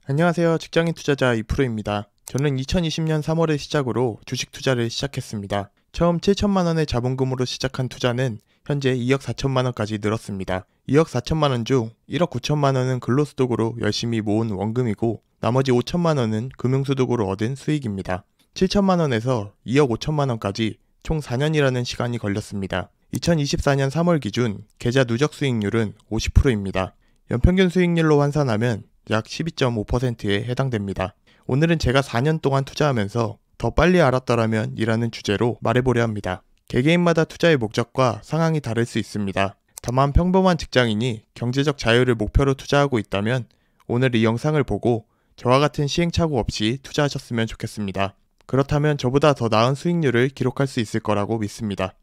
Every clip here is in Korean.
안녕하세요. 직장인 투자자 이프로입니다. 저는 2020년 3월을 시작으로 주식 투자를 시작했습니다. 처음 7천만 원의 자본금으로 시작한 투자는 현재 2억 4천만 원까지 늘었습니다. 2억 4천만 원 중 1억 9천만 원은 근로소득으로 열심히 모은 원금이고 나머지 5천만 원은 금융소득으로 얻은 수익입니다. 7천만 원에서 2억 5천만 원까지 총 4년이라는 시간이 걸렸습니다. 2024년 3월 기준 계좌 누적 수익률은 50%입니다. 연평균 수익률로 환산하면 약 12.5%에 해당됩니다. 오늘은 제가 4년 동안 투자하면서 더 빨리 알았더라면 이라는 주제로 말해보려 합니다. 개개인마다 투자의 목적과 상황이 다를 수 있습니다. 다만 평범한 직장인이 경제적 자유를 목표로 투자하고 있다면 오늘 이 영상을 보고 저와 같은 시행착오 없이 투자하셨으면 좋겠습니다. 그렇다면 저보다 더 나은 수익률을 기록할 수 있을 거라고 믿습니다.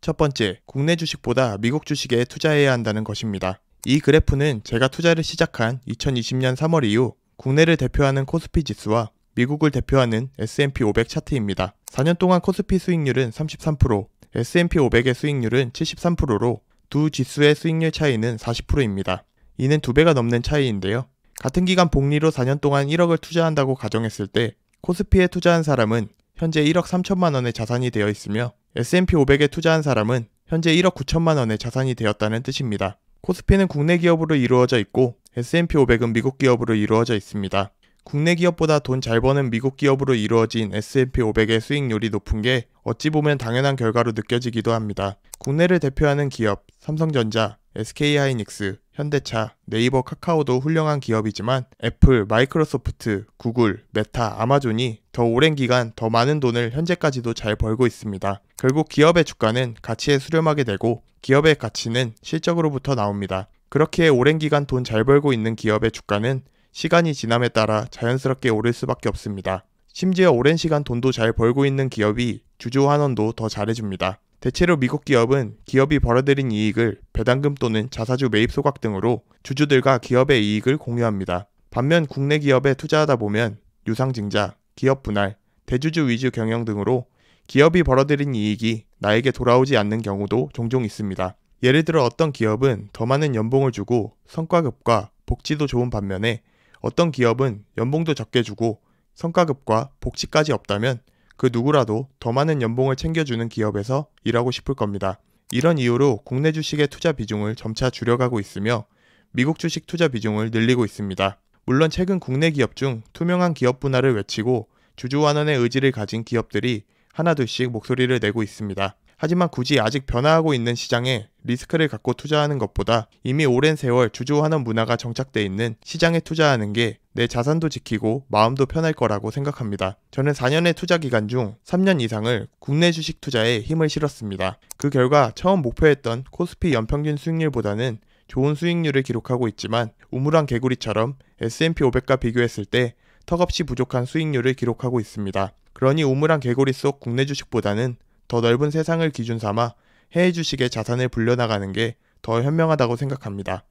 첫 번째, 국내 주식보다 미국 주식에 투자해야 한다는 것입니다. 이 그래프는 제가 투자를 시작한 2020년 3월 이후 국내를 대표하는 코스피 지수와 미국을 대표하는 S&P 500 차트입니다. 4년 동안 코스피 수익률은 33%, S&P 500의 수익률은 73%로 두 지수의 수익률 차이는 40%입니다. 이는 2배가 넘는 차이인데요. 같은 기간 복리로 4년 동안 1억을 투자한다고 가정했을 때 코스피에 투자한 사람은 현재 1억 3천만 원의 자산이 되어 있으며 S&P 500에 투자한 사람은 현재 1억 9천만 원의 자산이 되었다는 뜻입니다. 코스피는 국내 기업으로 이루어져 있고 S&P 500은 미국 기업으로 이루어져 있습니다. 국내 기업보다 돈 잘 버는 미국 기업으로 이루어진 S&P 500의 수익률이 높은 게 어찌 보면 당연한 결과로 느껴지기도 합니다. 국내를 대표하는 기업, 삼성전자, SK하이닉스, 현대차, 네이버, 카카오도 훌륭한 기업이지만 애플, 마이크로소프트, 구글, 메타, 아마존이 더 오랜 기간 더 많은 돈을 현재까지도 잘 벌고 있습니다. 결국 기업의 주가는 가치에 수렴하게 되고 기업의 가치는 실적으로부터 나옵니다. 그렇게 오랜 기간 돈 잘 벌고 있는 기업의 주가는 시간이 지남에 따라 자연스럽게 오를 수밖에 없습니다. 심지어 오랜 시간 돈도 잘 벌고 있는 기업이 주주 환원도 더 잘해줍니다. 대체로 미국 기업은 기업이 벌어들인 이익을 배당금 또는 자사주 매입 소각 등으로 주주들과 기업의 이익을 공유합니다. 반면 국내 기업에 투자하다 보면 유상증자, 기업 분할, 대주주 위주 경영 등으로 기업이 벌어들인 이익이 나에게 돌아오지 않는 경우도 종종 있습니다. 예를 들어 어떤 기업은 더 많은 연봉을 주고 성과급과 복지도 좋은 반면에 어떤 기업은 연봉도 적게 주고 성과급과 복지까지 없다면 그 누구라도 더 많은 연봉을 챙겨주는 기업에서 일하고 싶을 겁니다. 이런 이유로 국내 주식의 투자 비중을 점차 줄여가고 있으며 미국 주식 투자 비중을 늘리고 있습니다. 물론 최근 국내 기업 중 투명한 기업 분할을 외치고 주주 환원의 의지를 가진 기업들이 하나둘씩 목소리를 내고 있습니다. 하지만 굳이 아직 변화하고 있는 시장에 리스크를 갖고 투자하는 것보다 이미 오랜 세월 주주 환원 문화가 정착돼 있는 시장에 투자하는 게 내 자산도 지키고 마음도 편할 거라고 생각합니다. 저는 4년의 투자 기간 중 3년 이상을 국내 주식 투자에 힘을 실었습니다. 그 결과 처음 목표했던 코스피 연평균 수익률보다는 좋은 수익률을 기록하고 있지만 우물안 개구리처럼 S&P 500과 비교했을 때 턱없이 부족한 수익률을 기록하고 있습니다. 그러니 우물안 개구리 속 국내 주식보다는 더 넓은 세상을 기준 삼아 해외 주식에 자산을 불려나가는 게 더 현명하다고 생각합니다.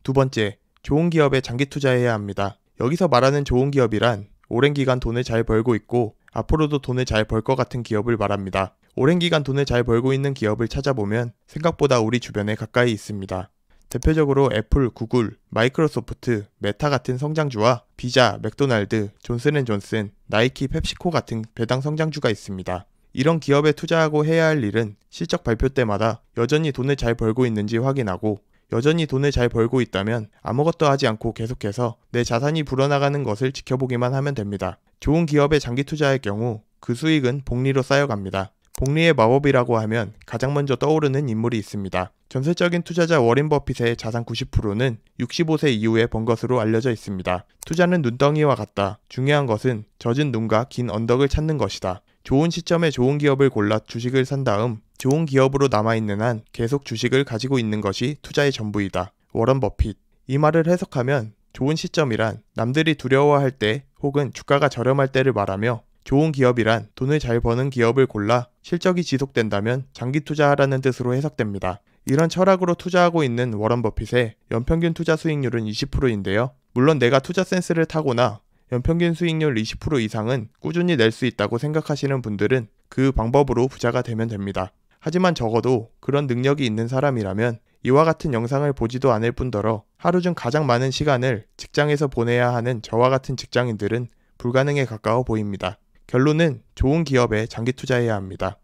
두 번째, 좋은 기업에 장기 투자해야 합니다. 여기서 말하는 좋은 기업이란 오랜 기간 돈을 잘 벌고 있고 앞으로도 돈을 잘 벌 것 같은 기업을 말합니다. 오랜 기간 돈을 잘 벌고 있는 기업을 찾아보면 생각보다 우리 주변에 가까이 있습니다. 대표적으로 애플, 구글, 마이크로소프트, 메타 같은 성장주와 비자, 맥도날드, 존슨앤존슨, 나이키, 펩시코 같은 배당 성장주가 있습니다. 이런 기업에 투자하고 해야 할 일은 실적 발표 때마다 여전히 돈을 잘 벌고 있는지 확인하고 여전히 돈을 잘 벌고 있다면 아무것도 하지 않고 계속해서 내 자산이 불어나가는 것을 지켜보기만 하면 됩니다. 좋은 기업에 장기 투자할 경우 그 수익은 복리로 쌓여갑니다. 복리의 마법이라고 하면 가장 먼저 떠오르는 인물이 있습니다. 전설적인 투자자 워렌 버핏의 자산 90%는 65세 이후에 번 것으로 알려져 있습니다. 투자는 눈덩이와 같다. 중요한 것은 젖은 눈과 긴 언덕을 찾는 것이다. 좋은 시점에 좋은 기업을 골라 주식을 산 다음 좋은 기업으로 남아있는 한 계속 주식을 가지고 있는 것이 투자의 전부이다. 워런 버핏. 이 말을 해석하면 좋은 시점이란 남들이 두려워할 때 혹은 주가가 저렴할 때를 말하며 좋은 기업이란 돈을 잘 버는 기업을 골라 실적이 지속된다면 장기 투자하라는 뜻으로 해석됩니다. 이런 철학으로 투자하고 있는 워런 버핏의 연평균 투자 수익률은 20%인데요. 물론 내가 투자 센스를 타거나 연평균 수익률 20% 이상은 꾸준히 낼 수 있다고 생각하시는 분들은 그 방법으로 부자가 되면 됩니다. 하지만 적어도 그런 능력이 있는 사람이라면 이와 같은 영상을 보지도 않을 뿐더러 하루 중 가장 많은 시간을 직장에서 보내야 하는 저와 같은 직장인들은 불가능에 가까워 보입니다. 결론은 좋은 기업에 장기 투자해야 합니다.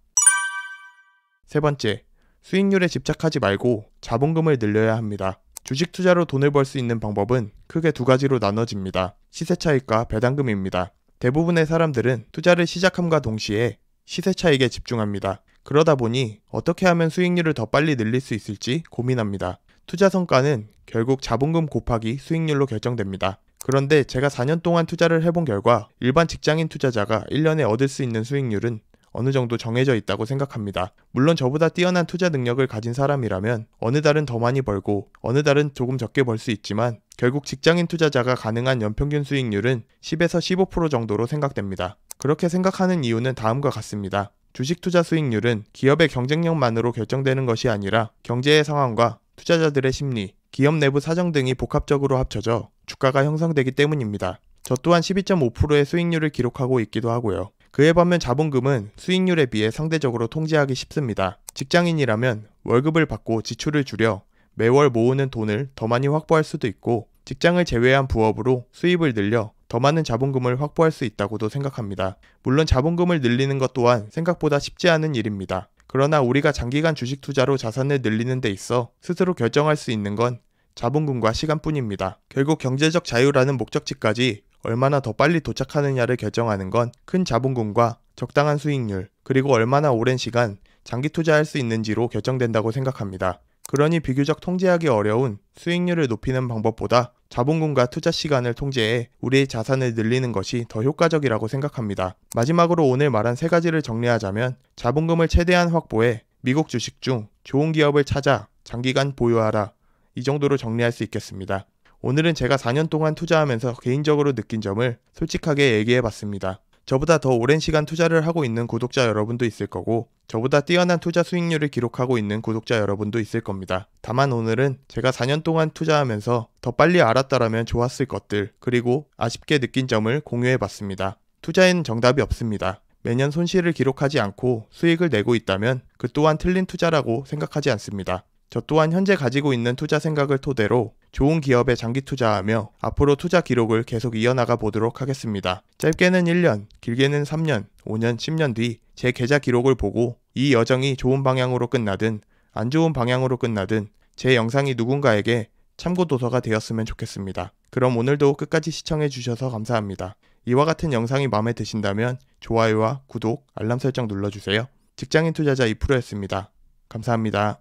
세 번째, 수익률에 집착하지 말고 자본금을 늘려야 합니다. 주식 투자로 돈을 벌 수 있는 방법은 크게 두 가지로 나눠집니다. 시세 차익과 배당금입니다. 대부분의 사람들은 투자를 시작함과 동시에 시세 차익에 집중합니다. 그러다 보니 어떻게 하면 수익률을 더 빨리 늘릴 수 있을지 고민합니다. 투자 성과는 결국 자본금 곱하기 수익률로 결정됩니다. 그런데 제가 4년 동안 투자를 해본 결과 일반 직장인 투자자가 1년에 얻을 수 있는 수익률은 어느 정도 정해져 있다고 생각합니다. 물론 저보다 뛰어난 투자 능력을 가진 사람이라면 어느 달은 더 많이 벌고 어느 달은 조금 적게 벌 수 있지만 결국 직장인 투자자가 가능한 연평균 수익률은 10에서 15% 정도로 생각됩니다. 그렇게 생각하는 이유는 다음과 같습니다. 주식 투자 수익률은 기업의 경쟁력만으로 결정되는 것이 아니라 경제의 상황과 투자자들의 심리, 기업 내부 사정 등이 복합적으로 합쳐져 주가가 형성되기 때문입니다. 저 또한 12.5%의 수익률을 기록하고 있기도 하고요. 그에 반면 자본금은 수익률에 비해 상대적으로 통제하기 쉽습니다. 직장인이라면 월급을 받고 지출을 줄여 매월 모으는 돈을 더 많이 확보할 수도 있고 직장을 제외한 부업으로 수입을 늘려 더 많은 자본금을 확보할 수 있다고도 생각합니다. 물론 자본금을 늘리는 것 또한 생각보다 쉽지 않은 일입니다. 그러나 우리가 장기간 주식 투자로 자산을 늘리는 데 있어 스스로 결정할 수 있는 건 자본금과 시간뿐입니다. 결국 경제적 자유라는 목적지까지 얼마나 더 빨리 도착하느냐를 결정하는 건 큰 자본금과 적당한 수익률, 그리고 얼마나 오랜 시간 장기 투자할 수 있는지로 결정된다고 생각합니다. 그러니 비교적 통제하기 어려운 수익률을 높이는 방법보다 자본금과 투자 시간을 통제해 우리의 자산을 늘리는 것이 더 효과적이라고 생각합니다. 마지막으로 오늘 말한 세 가지를 정리하자면 자본금을 최대한 확보해 미국 주식 중 좋은 기업을 찾아 장기간 보유하라. 이 정도로 정리할 수 있겠습니다. 오늘은 제가 4년 동안 투자하면서 개인적으로 느낀 점을 솔직하게 얘기해봤습니다. 저보다 더 오랜 시간 투자를 하고 있는 구독자 여러분도 있을 거고 저보다 뛰어난 투자 수익률을 기록하고 있는 구독자 여러분도 있을 겁니다. 다만 오늘은 제가 4년 동안 투자하면서 더 빨리 알았더라면 좋았을 것들, 그리고 아쉽게 느낀 점을 공유해봤습니다. 투자에는 정답이 없습니다. 매년 손실을 기록하지 않고 수익을 내고 있다면 그 또한 틀린 투자라고 생각하지 않습니다. 저 또한 현재 가지고 있는 투자 생각을 토대로 좋은 기업에 장기 투자하며 앞으로 투자 기록을 계속 이어나가 보도록 하겠습니다. 짧게는 1년, 길게는 3년, 5년, 10년 뒤 제 계좌 기록을 보고 이 여정이 좋은 방향으로 끝나든 안 좋은 방향으로 끝나든 제 영상이 누군가에게 참고 도서가 되었으면 좋겠습니다. 그럼 오늘도 끝까지 시청해 주셔서 감사합니다. 이와 같은 영상이 마음에 드신다면 좋아요와 구독, 알람 설정 눌러주세요. 직장인 투자자 2%였습니다. 감사합니다.